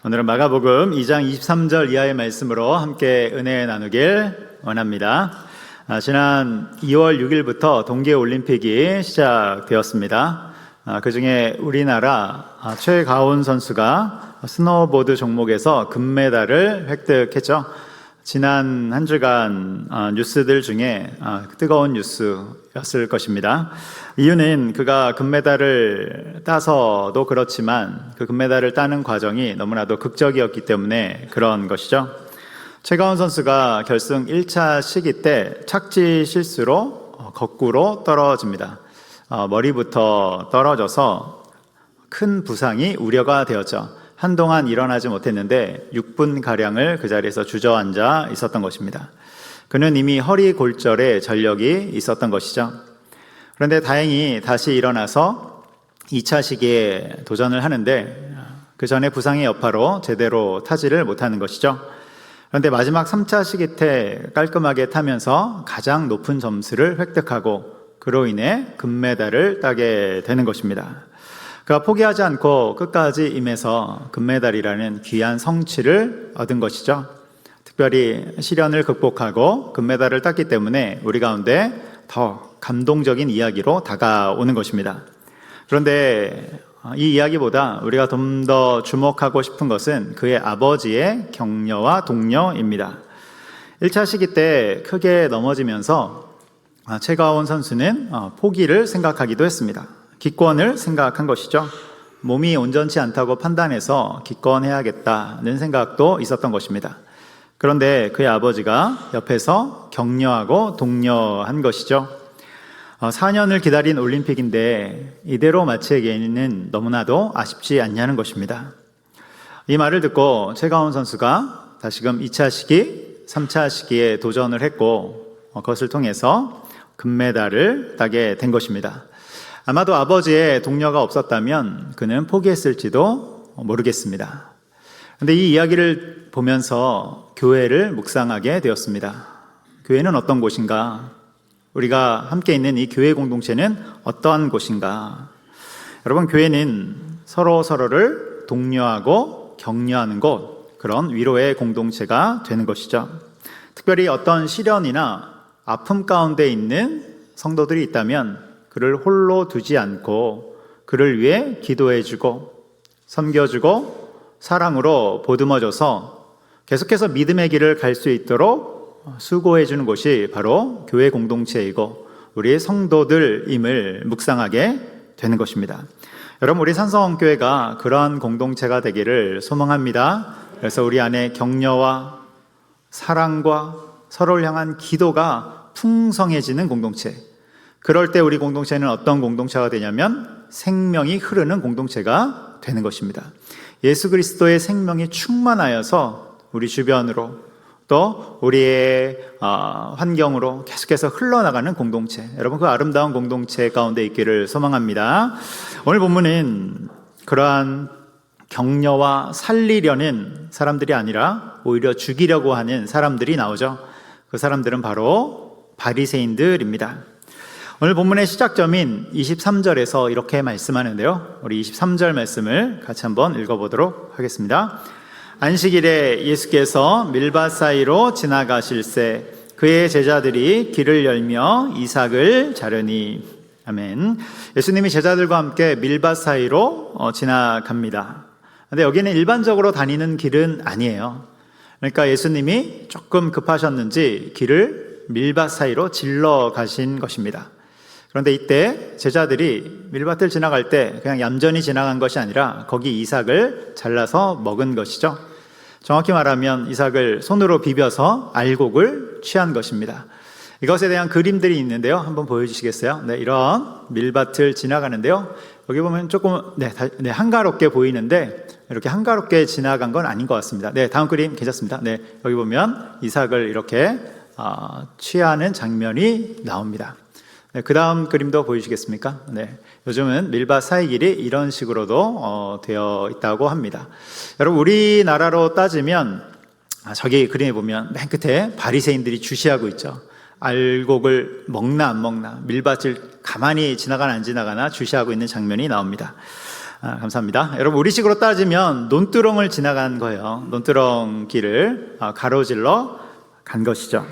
오늘은 마가복음 2장 23절 이하의 말씀으로 함께 은혜 나누길 원합니다. 지난 2월 6일부터 동계올림픽이 시작되었습니다. 그 중에 우리나라 최가온 선수가 스노보드 종목에서 금메달을 획득했죠. 지난 한 주간 뉴스들 중에 뜨거운 뉴스였을 것입니다. 이유는 그가 금메달을 따서도 그렇지만 그 금메달을 따는 과정이 너무나도 극적이었기 때문에 그런 것이죠. 최가온 선수가 결승 1차 시기 때 착지 실수로 거꾸로 떨어집니다. 머리부터 떨어져서 큰 부상이 우려가 되었죠. 한동안 일어나지 못했는데 6분가량을 그 자리에서 주저앉아 있었던 것입니다. 그는 이미 허리 골절에 전력이 있었던 것이죠. 그런데 다행히 다시 일어나서 2차 시기에 도전을 하는데 그 전에 부상의 여파로 제대로 타지를 못하는 것이죠. 그런데 마지막 3차 시기 때 깔끔하게 타면서 가장 높은 점수를 획득하고 그로 인해 금메달을 따게 되는 것입니다. 그가 포기하지 않고 끝까지 임해서 금메달이라는 귀한 성취를 얻은 것이죠. 특별히 시련을 극복하고 금메달을 땄기 때문에 우리 가운데 더 감동적인 이야기로 다가오는 것입니다. 그런데 이 이야기보다 우리가 좀 더 주목하고 싶은 것은 그의 아버지의 격려와 독려입니다. 1차 시기 때 크게 넘어지면서 최가온 선수는 포기를 생각하기도 했습니다. 기권을 생각한 것이죠. 몸이 온전치 않다고 판단해서 기권해야겠다는 생각도 있었던 것입니다. 그런데 그의 아버지가 옆에서 격려하고 독려한 것이죠. 4년을 기다린 올림픽인데 이대로 마치기에는 너무나도 아쉽지 않냐는 것입니다. 이 말을 듣고 최가온 선수가 다시금 2차 시기, 3차 시기에 도전을 했고 그것을 통해서 금메달을 따게 된 것입니다. 아마도 아버지의 독려가 없었다면 그는 포기했을지도 모르겠습니다. 그런데 이 이야기를 보면서 교회를 묵상하게 되었습니다. 교회는 어떤 곳인가? 우리가 함께 있는 이 교회 공동체는 어떠한 곳인가? 여러분, 교회는 서로를 독려하고 격려하는 곳, 그런 위로의 공동체가 되는 것이죠. 특별히 어떤 시련이나 아픔 가운데 있는 성도들이 있다면 그를 홀로 두지 않고 그를 위해 기도해주고 섬겨주고 사랑으로 보듬어줘서 계속해서 믿음의 길을 갈 수 있도록 수고해주는 곳이 바로 교회 공동체이고 우리의 성도들임을 묵상하게 되는 것입니다. 여러분, 우리 산성교회가 그러한 공동체가 되기를 소망합니다. 그래서 우리 안에 격려와 사랑과 서로를 향한 기도가 풍성해지는 공동체, 그럴 때 우리 공동체는 어떤 공동체가 되냐면 생명이 흐르는 공동체가 되는 것입니다. 예수 그리스도의 생명이 충만하여서 우리 주변으로 또 우리의 환경으로 계속해서 흘러나가는 공동체, 여러분 그 아름다운 공동체 가운데 있기를 소망합니다. 오늘 본문은 그러한 격려와 살리려는 사람들이 아니라 오히려 죽이려고 하는 사람들이 나오죠. 그 사람들은 바로 바리새인들입니다. 오늘 본문의 시작점인 23절에서 이렇게 말씀하는데요. 우리 23절 말씀을 같이 한번 읽어보도록 하겠습니다. 안식일에 예수께서 밀밭 사이로 지나가실새 그의 제자들이 길을 열며 이삭을 자르니. 아멘. 예수님이 제자들과 함께 밀밭 사이로 지나갑니다. 근데 여기는 일반적으로 다니는 길은 아니에요. 그러니까 예수님이 조금 급하셨는지 길을 밀밭 사이로 질러 가신 것입니다. 그런데 이때 제자들이 밀밭을 지나갈 때 그냥 얌전히 지나간 것이 아니라 거기 이삭을 잘라서 먹은 것이죠. 정확히 말하면 이삭을 손으로 비벼서 알곡을 취한 것입니다. 이것에 대한 그림들이 있는데요. 한번 보여주시겠어요? 네, 이런 밀밭을 지나가는데요. 여기 보면 조금 한가롭게 보이는데 이렇게 한가롭게 지나간 건 아닌 것 같습니다. 네, 다음 그림 괜찮습니다. 네, 여기 보면 이삭을 이렇게 취하는 장면이 나옵니다. 네, 그 다음 그림도 보이시겠습니까? 네, 요즘은 밀밭 사이길이 이런 식으로도 되어 있다고 합니다. 여러분, 우리나라로 따지면 저기 그림에 보면 맨 끝에 바리새인들이 주시하고 있죠. 알곡을 먹나 안 먹나, 밀밭을 가만히 지나가나 안 지나가나 주시하고 있는 장면이 나옵니다. 감사합니다. 여러분, 우리식으로 따지면 논두렁을 지나간 거예요. 논두렁 길을 가로질러 간 것이죠.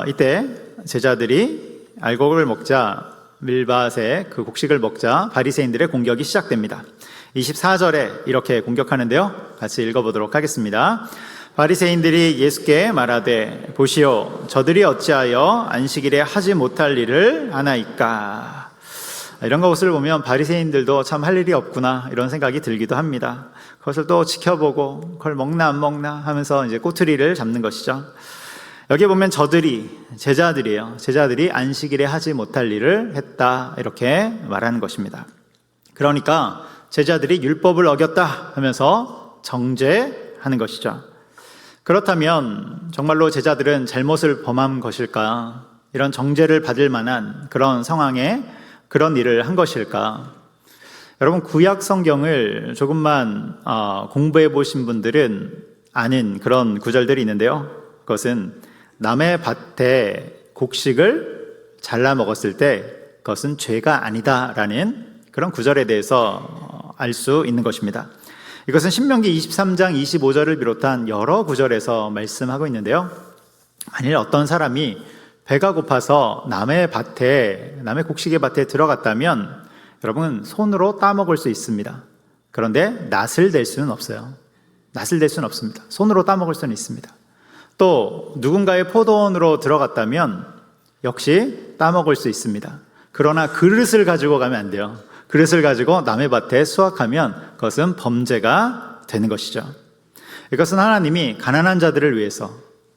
이때 제자들이 알곡을 먹자, 밀밭의 그 곡식을 먹자 바리새인들의 공격이 시작됩니다. 24절에 이렇게 공격하는데요. 같이 읽어보도록 하겠습니다. 바리새인들이 예수께 말하되 보시오, 저들이 어찌하여 안식일에 하지 못할 일을 하나이까. 이런 것을 보면 바리새인들도 참 할 일이 없구나 이런 생각이 들기도 합니다. 그것을 또 지켜보고 그걸 먹나 안 먹나 하면서 이제 꼬투리를 잡는 것이죠. 여기 보면 저들이 제자들이에요. 제자들이 안식일에 하지 못할 일을 했다 이렇게 말하는 것입니다. 그러니까 제자들이 율법을 어겼다 하면서 정죄하는 것이죠. 그렇다면 정말로 제자들은 잘못을 범한 것일까? 이런 정죄를 받을 만한 그런 상황에 그런 일을 한 것일까? 여러분, 구약 성경을 조금만 공부해 보신 분들은 아는 그런 구절들이 있는데요. 그것은 남의 밭에 곡식을 잘라 먹었을 때 그것은 죄가 아니다라는 그런 구절에 대해서 알 수 있는 것입니다. 이것은 신명기 23장 25절을 비롯한 여러 구절에서 말씀하고 있는데요. 만일 어떤 사람이 배가 고파서 남의 곡식의 밭에 들어갔다면 여러분 손으로 따먹을 수 있습니다. 그런데 낫을 댈 수는 없어요. 낫을 댈 수는 없습니다. 손으로 따먹을 수는 있습니다. 또 누군가의 포도원으로 들어갔다면 역시 따먹을 수 있습니다. 그러나 그릇을 가지고 가면 안 돼요. 그릇을 가지고 남의 밭에 수확하면 그것은 범죄가 되는 것이죠. 이것은 하나님이 가난한 자들을 위해서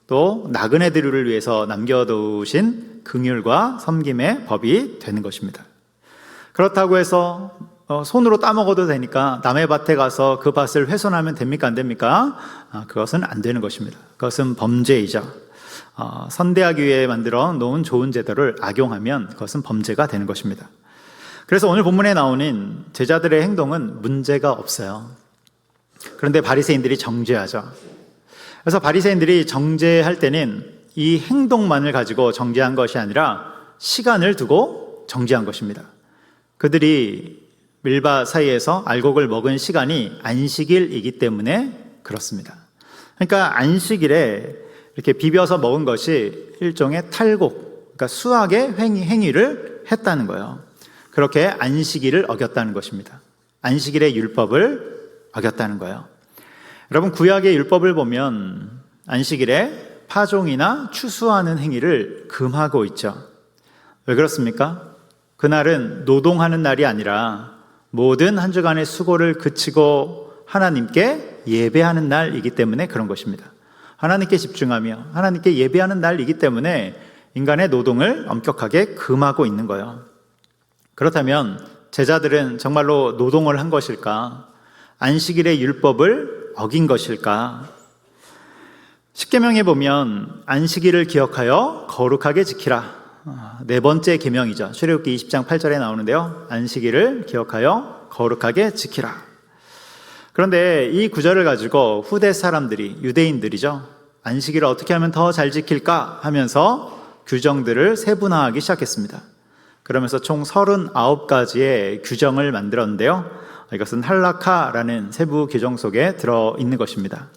또 나그네들을 위해서 남겨두신 긍휼과 섬김의 법이 되는 것입니다. 그렇다고 해서 손으로 따먹어도 되니까 남의 밭에 가서 그 밭을 훼손하면 됩니까? 안 됩니까? 그것은 안 되는 것입니다. 그것은 범죄이자 선대하기 위해 만들어 놓은 좋은 제도를 악용하면 그것은 범죄가 되는 것입니다. 그래서 오늘 본문에 나오는 제자들의 행동은 문제가 없어요. 그런데 바리새인들이 정죄하죠. 그래서 바리새인들이 정죄할 때는 이 행동만을 가지고 정죄한 것이 아니라 시간을 두고 정죄한 것입니다. 그들이 밀밭 사이에서 알곡을 먹은 시간이 안식일이기 때문에 그렇습니다. 그러니까 안식일에 이렇게 비벼서 먹은 것이 일종의 탈곡, 그러니까 수학의 행위를 했다는 거예요. 그렇게 안식일을 어겼다는 것입니다. 안식일의 율법을 어겼다는 거예요. 여러분, 구약의 율법을 보면 안식일에 파종이나 추수하는 행위를 금하고 있죠. 왜 그렇습니까? 그날은 노동하는 날이 아니라 모든 한 주간의 수고를 그치고 하나님께 예배하는 날이기 때문에 그런 것입니다. 하나님께 집중하며 하나님께 예배하는 날이기 때문에 인간의 노동을 엄격하게 금하고 있는 거예요. 그렇다면 제자들은 정말로 노동을 한 것일까? 안식일의 율법을 어긴 것일까? 십계명에 보면 안식일을 기억하여 거룩하게 지키라. 네 번째 계명이죠. 출애굽기 20장 8절에 나오는데요. 안식일을 기억하여 거룩하게 지키라. 그런데 이 구절을 가지고 후대 사람들이, 유대인들이죠, 안식일을 어떻게 하면 더 잘 지킬까 하면서 규정들을 세분화하기 시작했습니다. 그러면서 총 39가지의 규정을 만들었는데요. 이것은 할라카라는 세부 규정 속에 들어있는 것입니다.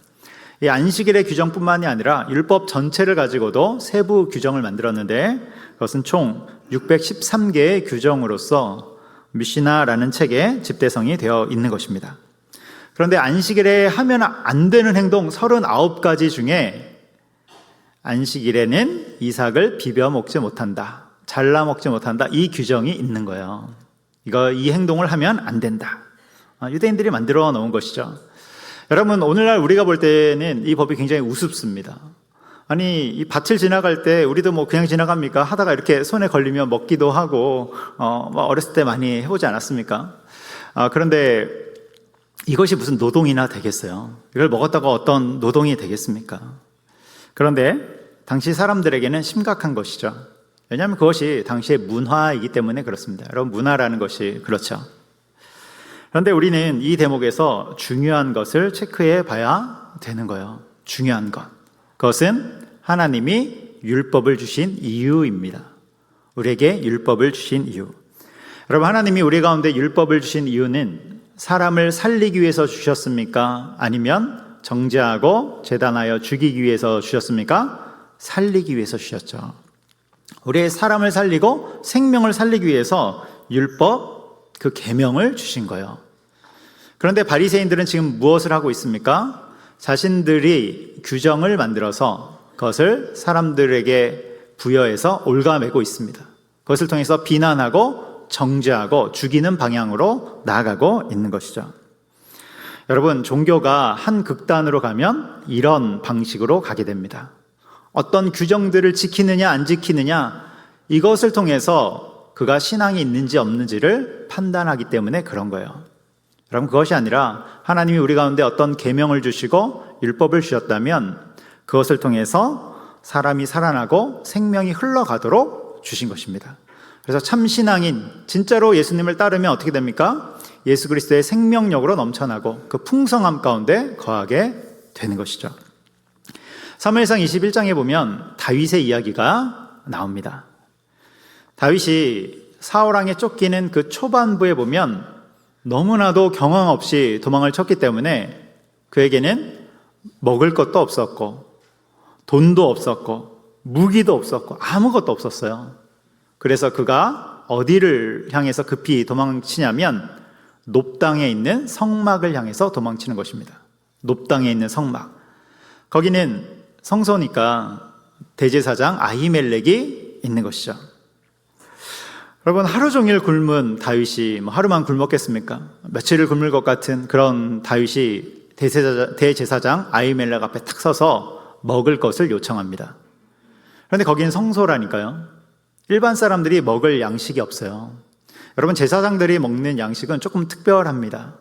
이 안식일의 규정뿐만이 아니라 율법 전체를 가지고도 세부 규정을 만들었는데 그것은 총 613개의 규정으로서 미시나라는 책에 집대성이 되어 있는 것입니다. 그런데 안식일에 하면 안 되는 행동 39가지 중에 안식일에는 이삭을 비벼 먹지 못한다, 잘라 먹지 못한다, 이 규정이 있는 거예요. 이 행동을 하면 안 된다. 유대인들이 만들어 놓은 것이죠. 여러분, 오늘날 우리가 볼 때는 이 법이 굉장히 우습습니다. 아니, 이 밭을 지나갈 때 우리도 뭐 그냥 지나갑니까? 하다가 이렇게 손에 걸리면 먹기도 하고 어렸을 때 많이 해보지 않았습니까? 그런데 이것이 무슨 노동이나 되겠어요? 이걸 먹었다가 어떤 노동이 되겠습니까? 그런데 당시 사람들에게는 심각한 것이죠. 왜냐하면 그것이 당시의 문화이기 때문에 그렇습니다. 여러분, 문화라는 것이 그렇죠. 그런데 우리는 이 대목에서 중요한 것을 체크해 봐야 되는 거예요. 중요한 것. 그것은 하나님이 율법을 주신 이유입니다. 우리에게 율법을 주신 이유. 여러분, 하나님이 우리 가운데 율법을 주신 이유는 사람을 살리기 위해서 주셨습니까? 아니면 정죄하고 제단하여 죽이기 위해서 주셨습니까? 살리기 위해서 주셨죠. 우리의 사람을 살리고 생명을 살리기 위해서 율법, 그 계명을 주신 거예요. 그런데 바리새인들은 지금 무엇을 하고 있습니까? 자신들이 규정을 만들어서 그것을 사람들에게 부여해서 올가매고 있습니다. 그것을 통해서 비난하고 정죄하고 죽이는 방향으로 나아가고 있는 것이죠. 여러분, 종교가 한 극단으로 가면 이런 방식으로 가게 됩니다. 어떤 규정들을 지키느냐 안 지키느냐, 이것을 통해서 그가 신앙이 있는지 없는지를 판단하기 때문에 그런 거예요. 여러분, 그것이 아니라 하나님이 우리 가운데 어떤 계명을 주시고 율법을 주셨다면 그것을 통해서 사람이 살아나고 생명이 흘러가도록 주신 것입니다. 그래서 참 신앙인, 진짜로 예수님을 따르면 어떻게 됩니까? 예수 그리스도의 생명력으로 넘쳐나고 그 풍성함 가운데 거하게 되는 것이죠. 사무엘상 21장에 보면 다윗의 이야기가 나옵니다. 다윗이 사울왕에 쫓기는 그 초반부에 보면 너무나도 경황 없이 도망을 쳤기 때문에 그에게는 먹을 것도 없었고 돈도 없었고 무기도 없었고 아무것도 없었어요. 그래서 그가 어디를 향해서 급히 도망치냐면 높당에 있는 성막을 향해서 도망치는 것입니다. 높당에 있는 성막. 거기는 성소니까 대제사장 아히멜렉이 있는 것이죠. 여러분, 하루 종일 굶은 다윗이 하루만 굶었겠습니까? 며칠을 굶을 것 같은 그런 다윗이 대제사장 아히멜렉 앞에 탁 서서 먹을 것을 요청합니다. 그런데 거기는 성소라니까요. 일반 사람들이 먹을 양식이 없어요. 여러분, 제사장들이 먹는 양식은 조금 특별합니다.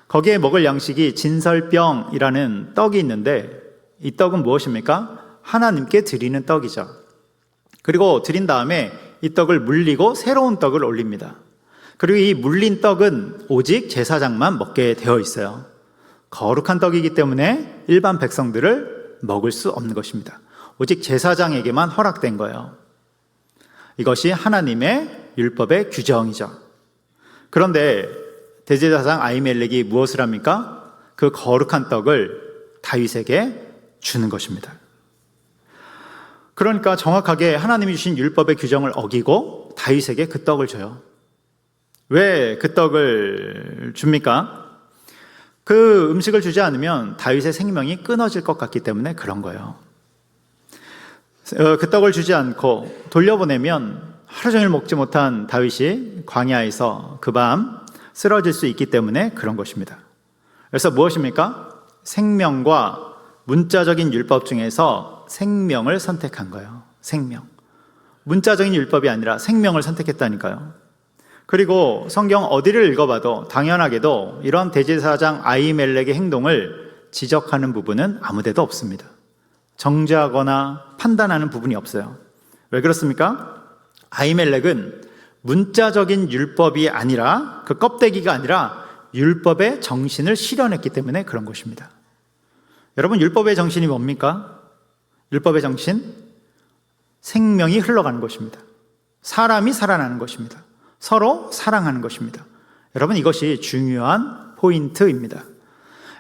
거기에 먹을 양식이 진설병이라는 떡이 있는데 이 떡은 무엇입니까? 하나님께 드리는 떡이죠. 그리고 드린 다음에 이 떡을 물리고 새로운 떡을 올립니다. 그리고 이 물린 떡은 오직 제사장만 먹게 되어 있어요. 거룩한 떡이기 때문에 일반 백성들을 먹을 수 없는 것입니다. 오직 제사장에게만 허락된 거예요. 이것이 하나님의 율법의 규정이죠. 그런데 대제사장 아히멜렉이 무엇을 합니까? 그 거룩한 떡을 다윗에게 주는 것입니다. 그러니까 정확하게 하나님이 주신 율법의 규정을 어기고 다윗에게 그 떡을 줘요. 왜 그 떡을 줍니까? 그 음식을 주지 않으면 다윗의 생명이 끊어질 것 같기 때문에 그런 거예요. 그 떡을 주지 않고 돌려보내면 하루 종일 먹지 못한 다윗이 광야에서 그 밤 쓰러질 수 있기 때문에 그런 것입니다. 그래서 무엇입니까? 생명과 문자적인 율법 중에서 생명을 선택한 거예요. 생명. 문자적인 율법이 아니라 생명을 선택했다니까요. 그리고 성경 어디를 읽어봐도 당연하게도 이런 대제사장 아히멜렉의 행동을 지적하는 부분은 아무 데도 없습니다. 정죄하거나 판단하는 부분이 없어요. 왜 그렇습니까? 아히멜렉은 문자적인 율법이 아니라 그 껍데기가 아니라 율법의 정신을 실현했기 때문에 그런 것입니다. 여러분, 율법의 정신이 뭡니까? 율법의 정신? 생명이 흘러가는 것입니다. 사람이 살아나는 것입니다. 서로 사랑하는 것입니다. 여러분, 이것이 중요한 포인트입니다.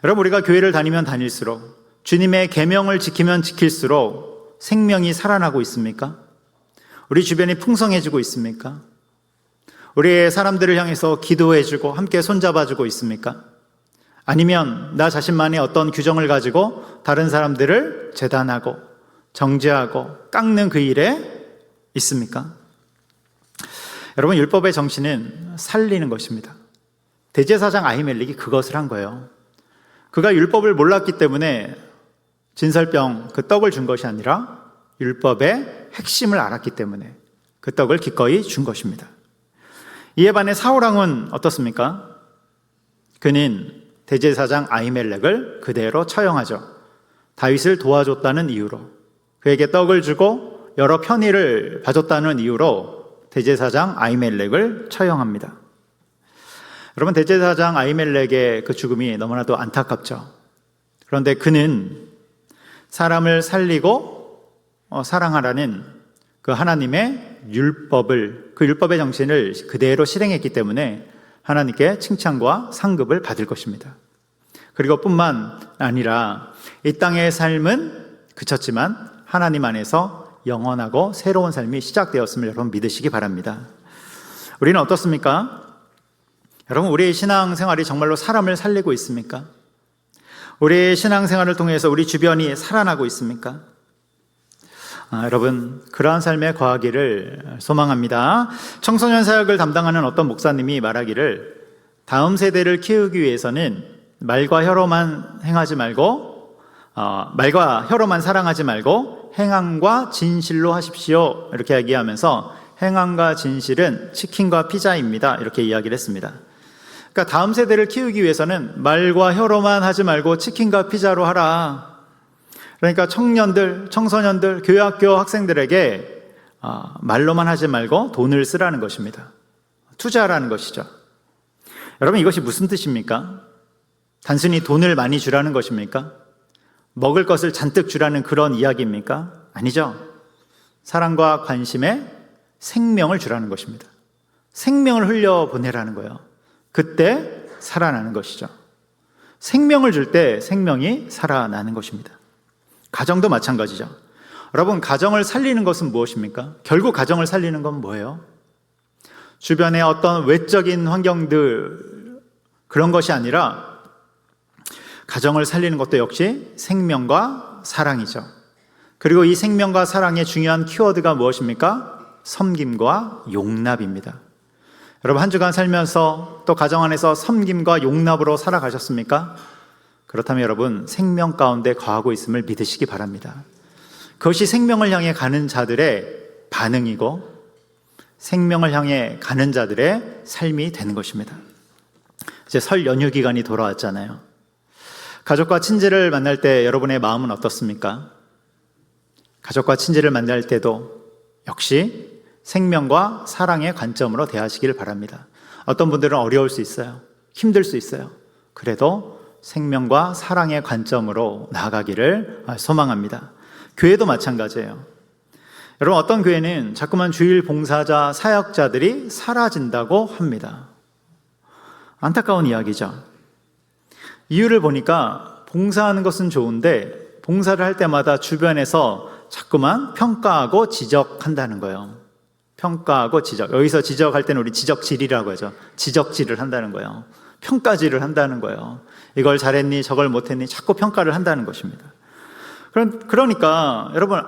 여러분, 우리가 교회를 다니면 다닐수록 주님의 계명을 지키면 지킬수록 생명이 살아나고 있습니까? 우리 주변이 풍성해지고 있습니까? 우리의 사람들을 향해서 기도해주고 함께 손잡아주고 있습니까? 아니면 나 자신만의 어떤 규정을 가지고 다른 사람들을 재단하고 정죄하고 깎는 그 일에 있습니까? 여러분, 율법의 정신은 살리는 것입니다. 대제사장 아히멜렉이 그것을 한 거예요. 그가 율법을 몰랐기 때문에 진설병 그 떡을 준 것이 아니라 율법의 핵심을 알았기 때문에 그 떡을 기꺼이 준 것입니다. 이에 반해 사울왕은 어떻습니까? 그는 대제사장 아히멜렉을 그대로 처형하죠. 다윗을 도와줬다는 이유로, 그에게 떡을 주고 여러 편의를 봐줬다는 이유로 대제사장 아히멜렉을 처형합니다. 여러분, 대제사장 아히멜렉의 그 죽음이 너무나도 안타깝죠. 그런데 그는 사람을 살리고 사랑하라는 그 하나님의 율법을, 그 율법의 정신을 그대로 실행했기 때문에 하나님께 칭찬과 상급을 받을 것입니다. 그리고 뿐만 아니라 이 땅의 삶은 그쳤지만 하나님 안에서 영원하고 새로운 삶이 시작되었음을 여러분 믿으시기 바랍니다. 우리는 어떻습니까? 여러분, 우리의 신앙생활이 정말로 사람을 살리고 있습니까? 우리의 신앙생활을 통해서 우리 주변이 살아나고 있습니까? 여러분, 그러한 삶에 거하기를 소망합니다. 청소년 사역을 담당하는 어떤 목사님이 말하기를, 다음 세대를 키우기 위해서는 말과 혀로만 사랑하지 말고 행함과 진실로 하십시오, 이렇게 이야기하면서 행함과 진실은 치킨과 피자입니다, 이렇게 이야기를 했습니다. 그러니까 다음 세대를 키우기 위해서는 말과 혀로만 하지 말고 치킨과 피자로 하라. 그러니까 청년들, 청소년들, 교회학교 학생들에게 말로만 하지 말고 돈을 쓰라는 것입니다. 투자하라는 것이죠. 여러분, 이것이 무슨 뜻입니까? 단순히 돈을 많이 주라는 것입니까? 먹을 것을 잔뜩 주라는 그런 이야기입니까? 아니죠. 사랑과 관심에 생명을 주라는 것입니다. 생명을 흘려보내라는 거예요. 그때 살아나는 것이죠. 생명을 줄 때 생명이 살아나는 것입니다. 가정도 마찬가지죠. 여러분, 가정을 살리는 것은 무엇입니까? 결국 가정을 살리는 건 뭐예요? 주변의 어떤 외적인 환경들, 그런 것이 아니라 가정을 살리는 것도 역시 생명과 사랑이죠. 그리고 이 생명과 사랑의 중요한 키워드가 무엇입니까? 섬김과 용납입니다. 여러분, 한 주간 살면서 또 가정 안에서 섬김과 용납으로 살아가셨습니까? 그렇다면 여러분, 생명 가운데 거하고 있음을 믿으시기 바랍니다. 그것이 생명을 향해 가는 자들의 반응이고 생명을 향해 가는 자들의 삶이 되는 것입니다. 이제 설 연휴 기간이 돌아왔잖아요. 가족과 친지를 만날 때 여러분의 마음은 어떻습니까? 가족과 친지를 만날 때도 역시 생명과 사랑의 관점으로 대하시길 바랍니다. 어떤 분들은 어려울 수 있어요. 힘들 수 있어요. 그래도 생명과 사랑의 관점으로 나아가기를 소망합니다. 교회도 마찬가지예요. 여러분, 어떤 교회는 자꾸만 주일 봉사자, 사역자들이 사라진다고 합니다. 안타까운 이야기죠. 이유를 보니까 봉사하는 것은 좋은데 봉사를 할 때마다 주변에서 자꾸만 평가하고 지적한다는 거예요. 평가하고 지적. 여기서 지적할 때는 우리 지적질이라고 하죠. 지적질을 한다는 거예요. 평가질을 한다는 거예요. 이걸 잘했니, 저걸 못했니, 자꾸 평가를 한다는 것입니다. 그러니까 여러분,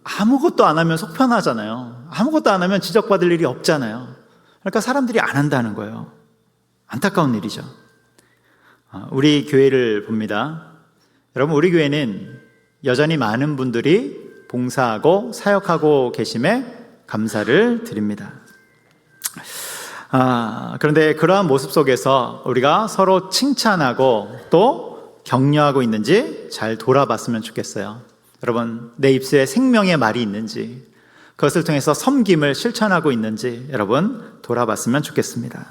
아무것도 안 하면 속 편하잖아요. 아무것도 안 하면 지적받을 일이 없잖아요. 그러니까 사람들이 안 한다는 거예요. 안타까운 일이죠. 우리 교회를 봅니다. 여러분, 우리 교회는 여전히 많은 분들이 봉사하고 사역하고 계심에 감사를 드립니다. 그런데 그러한 모습 속에서 우리가 서로 칭찬하고 또 격려하고 있는지 잘 돌아봤으면 좋겠어요. 여러분, 내 입술에 생명의 말이 있는지, 그것을 통해서 섬김을 실천하고 있는지 여러분 돌아봤으면 좋겠습니다.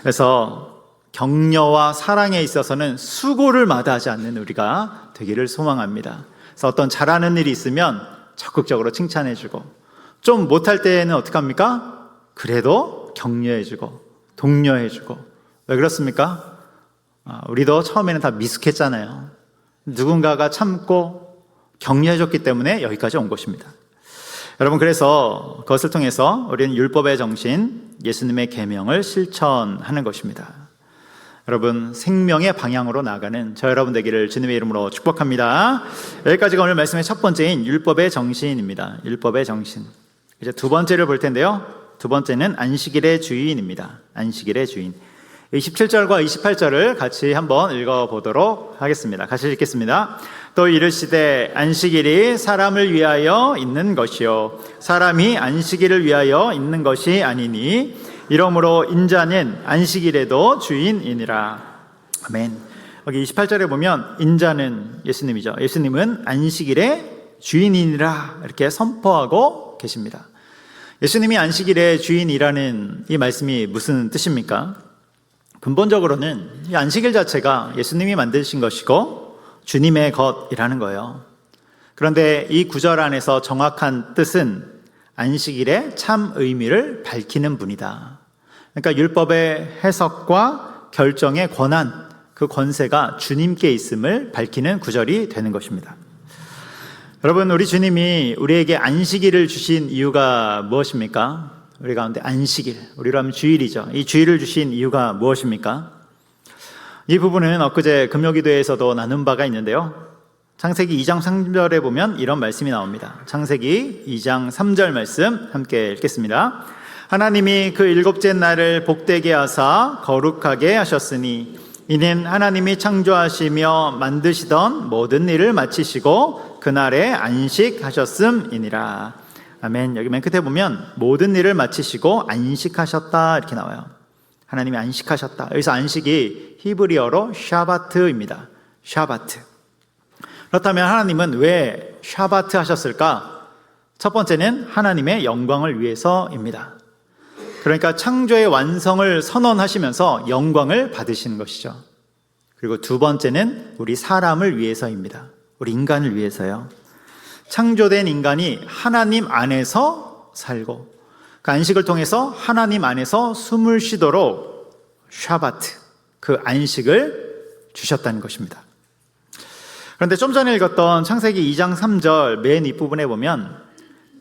그래서 격려와 사랑에 있어서는 수고를 마다하지 않는 우리가 되기를 소망합니다. 그래서 어떤 잘하는 일이 있으면 적극적으로 칭찬해주고, 좀 못할 때는 어떻게 합니까? 그래도 격려해주고 독려해주고. 왜 그렇습니까? 우리도 처음에는 다 미숙했잖아요. 누군가가 참고 격려해줬기 때문에 여기까지 온 것입니다. 여러분, 그래서 그것을 통해서 우리는 율법의 정신, 예수님의 계명을 실천하는 것입니다. 여러분, 생명의 방향으로 나아가는 저 여러분 되기를 주님의 이름으로 축복합니다. 여기까지가 오늘 말씀의 첫 번째인 율법의 정신입니다. 율법의 정신. 이제 두 번째를 볼 텐데요. 두 번째는 안식일의 주인입니다. 안식일의 주인. 27절과 28절을 같이 한번 읽어보도록 하겠습니다. 같이 읽겠습니다. 또 이르시되 안식일이 사람을 위하여 있는 것이요 사람이 안식일을 위하여 있는 것이 아니니 이러므로 인자는 안식일에도 주인이니라. 아멘. 여기 28절에 보면 인자는 예수님이죠. 예수님은 안식일의 주인이니라 이렇게 선포하고 계십니다. 예수님이 안식일의 주인이라는 이 말씀이 무슨 뜻입니까? 근본적으로는 이 안식일 자체가 예수님이 만드신 것이고 주님의 것이라는 거예요. 그런데 이 구절 안에서 정확한 뜻은 안식일의 참 의미를 밝히는 분이다. 그러니까 율법의 해석과 결정의 권한, 그 권세가 주님께 있음을 밝히는 구절이 되는 것입니다. 여러분, 우리 주님이 우리에게 안식일을 주신 이유가 무엇입니까? 우리 가운데 안식일, 우리로 하면 주일이죠. 이 주일을 주신 이유가 무엇입니까? 이 부분은 엊그제 금요기도에서도 나눈 바가 있는데요. 창세기 2장 3절에 보면 이런 말씀이 나옵니다. 창세기 2장 3절 말씀 함께 읽겠습니다. 하나님이 그 일곱째 날을 복되게 하사 거룩하게 하셨으니 이는 하나님이 창조하시며 만드시던 모든 일을 마치시고 그날에 안식하셨음이니라. 아멘. 여기 맨 끝에 보면 모든 일을 마치시고 안식하셨다 이렇게 나와요. 하나님이 안식하셨다. 여기서 안식이 히브리어로 샤바트입니다. 샤바트. 그렇다면 하나님은 왜 샤바트 하셨을까? 첫 번째는 하나님의 영광을 위해서입니다. 그러니까 창조의 완성을 선언하시면서 영광을 받으시는 것이죠. 그리고 두 번째는 우리 사람을 위해서입니다. 우리 인간을 위해서요. 창조된 인간이 하나님 안에서 살고 그 안식을 통해서 하나님 안에서 숨을 쉬도록 샤바트, 그 안식을 주셨다는 것입니다. 그런데 좀 전에 읽었던 창세기 2장 3절 맨 윗부분에 보면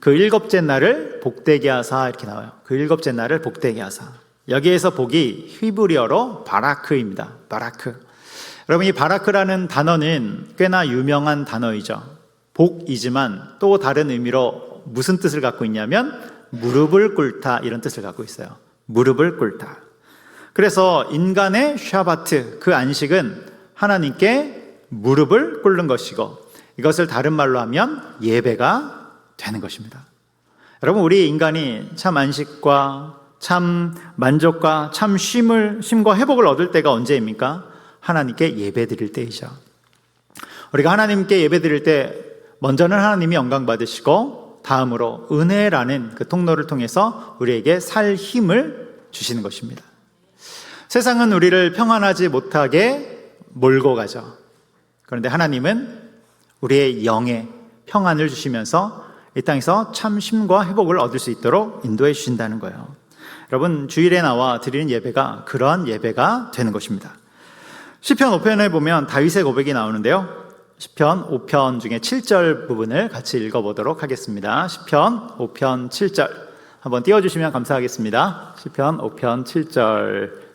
그 일곱째 날을 복되게 하사 이렇게 나와요. 그 일곱째 날을 복되게 하사. 여기에서 복이 히브리어로 바라크입니다. 바라크. 여러분, 이 바라크라는 단어는 꽤나 유명한 단어이죠. 복이지만 또 다른 의미로 무슨 뜻을 갖고 있냐면 무릎을 꿇다 이런 뜻을 갖고 있어요. 무릎을 꿇다. 그래서 인간의 샤바트, 그 안식은 하나님께 무릎을 꿇는 것이고 이것을 다른 말로 하면 예배가 되는 것입니다. 여러분, 우리 인간이 참 안식과 참 만족과 참 쉼과 회복을 얻을 때가 언제입니까? 하나님께 예배 드릴 때이죠. 우리가 하나님께 예배 드릴 때 먼저는 하나님이 영광 받으시고 다음으로 은혜라는 그 통로를 통해서 우리에게 살 힘을 주시는 것입니다. 세상은 우리를 평안하지 못하게 몰고 가죠. 그런데 하나님은 우리의 영에 평안을 주시면서 이 땅에서 참 쉼과 회복을 얻을 수 있도록 인도해 주신다는 거예요. 여러분, 주일에 나와 드리는 예배가 그러한 예배가 되는 것입니다. 시편 5편에 보면 다윗의 고백이 나오는데요. 시편 5편 중에 7절 부분을 같이 읽어보도록 하겠습니다. 시편 5편 7절 한번 띄워주시면 감사하겠습니다. 시편 5편 7절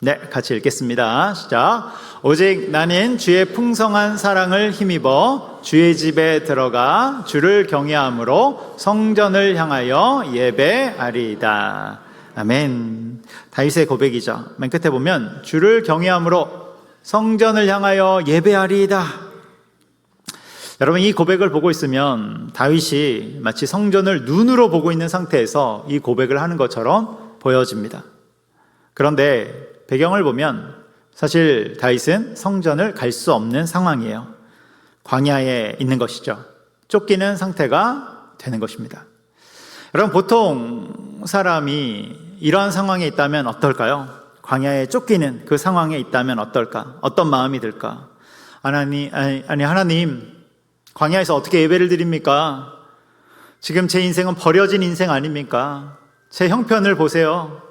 네, 같이 읽겠습니다. 시작. 오직 나는 주의 풍성한 사랑을 힘입어 주의 집에 들어가 주를 경외함으로 성전을 향하여 예배하리이다. 아멘. 다윗의 고백이죠. 맨 끝에 보면 주를 경외함으로 성전을 향하여 예배하리이다. 여러분, 이 고백을 보고 있으면 다윗이 마치 성전을 눈으로 보고 있는 상태에서 이 고백을 하는 것처럼 보여집니다. 그런데 배경을 보면 사실 다윗은 성전을 갈 수 없는 상황이에요. 광야에 있는 것이죠. 쫓기는 상태가 되는 것입니다. 여러분, 보통 사람이 이러한 상황에 있다면 어떨까요? 광야에 쫓기는 그 상황에 있다면 어떨까? 어떤 마음이 들까? 하나님, 광야에서 어떻게 예배를 드립니까? 지금 제 인생은 버려진 인생 아닙니까? 제 형편을 보세요.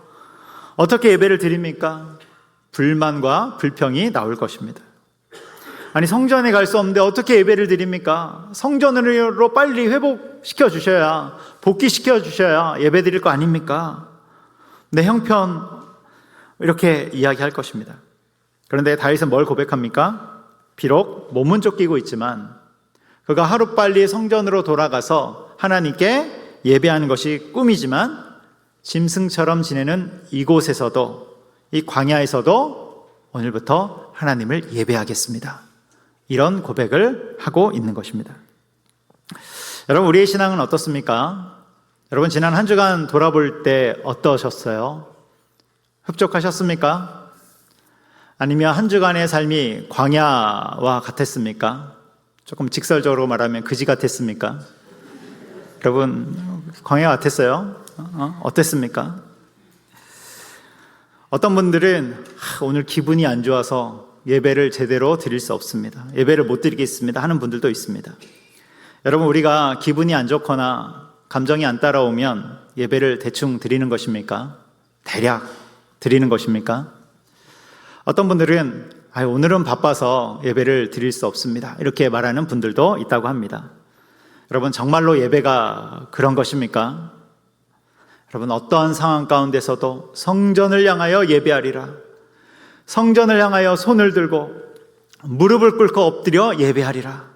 어떻게 예배를 드립니까? 불만과 불평이 나올 것입니다. 아니, 성전에 갈 수 없는데 어떻게 예배를 드립니까? 성전으로 빨리 회복시켜 주셔야, 복귀시켜 주셔야 예배 드릴 거 아닙니까? 내 형편, 이렇게 이야기할 것입니다. 그런데 다윗은 뭘 고백합니까? 비록 몸은 쫓기고 있지만 그가 하루빨리 성전으로 돌아가서 하나님께 예배하는 것이 꿈이지만 짐승처럼 지내는 이곳에서도, 이 광야에서도 오늘부터 하나님을 예배하겠습니다. 이런 고백을 하고 있는 것입니다. 여러분, 우리의 신앙은 어떻습니까? 여러분, 지난 한 주간 돌아볼 때 어떠셨어요? 흡족하셨습니까? 아니면 한 주간의 삶이 광야와 같았습니까? 조금 직설적으로 말하면 그지 같았습니까? 여러분, 광야 같았어요? 어땠습니까? 어떤 분들은 오늘 기분이 안 좋아서 예배를 제대로 드릴 수 없습니다. 예배를 못 드리겠습니다 하는 분들도 있습니다. 여러분, 우리가 기분이 안 좋거나 감정이 안 따라오면 예배를 대충 드리는 것입니까? 대략 드리는 것입니까? 어떤 분들은 오늘은 바빠서 예배를 드릴 수 없습니다, 이렇게 말하는 분들도 있다고 합니다. 여러분, 정말로 예배가 그런 것입니까? 여러분, 어떠한 상황 가운데서도 성전을 향하여 예배하리라, 성전을 향하여 손을 들고 무릎을 꿇고 엎드려 예배하리라.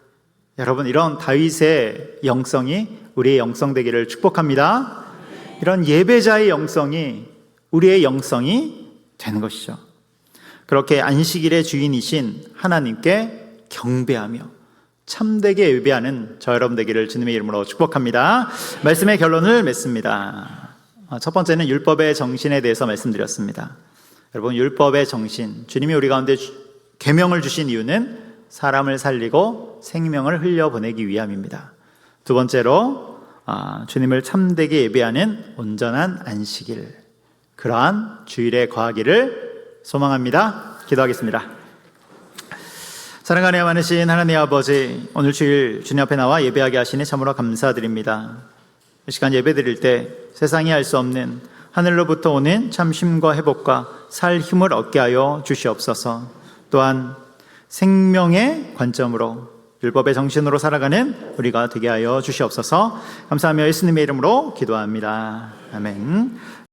여러분, 이런 다윗의 영성이 우리의 영성 되기를 축복합니다. 이런 예배자의 영성이 우리의 영성이 되는 것이죠. 그렇게 안식일의 주인이신 하나님께 경배하며 참되게 예배하는 저 여러분 되기를 주님의 이름으로 축복합니다. 말씀의 결론을 맺습니다. 첫 번째는 율법의 정신에 대해서 말씀드렸습니다. 여러분, 율법의 정신, 주님이 우리 가운데 계명을 주신 이유는 사람을 살리고 생명을 흘려보내기 위함입니다. 두 번째로 주님을 참되게 예배하는 온전한 안식일, 그러한 주일에 거하기를 소망합니다. 기도하겠습니다. 사랑하는 많으신 하나님 아버지, 오늘 주일 주님 앞에 나와 예배하게 하시니 참으로 감사드립니다. 이 시간 예배 드릴 때 세상이 알 수 없는 하늘로부터 오는 참 쉼과 회복과 살 힘을 얻게 하여 주시옵소서. 또한 생명의 관점으로 율법의 정신으로 살아가는 우리가 되게 하여 주시옵소서. 감사하며 예수님의 이름으로 기도합니다. 아멘.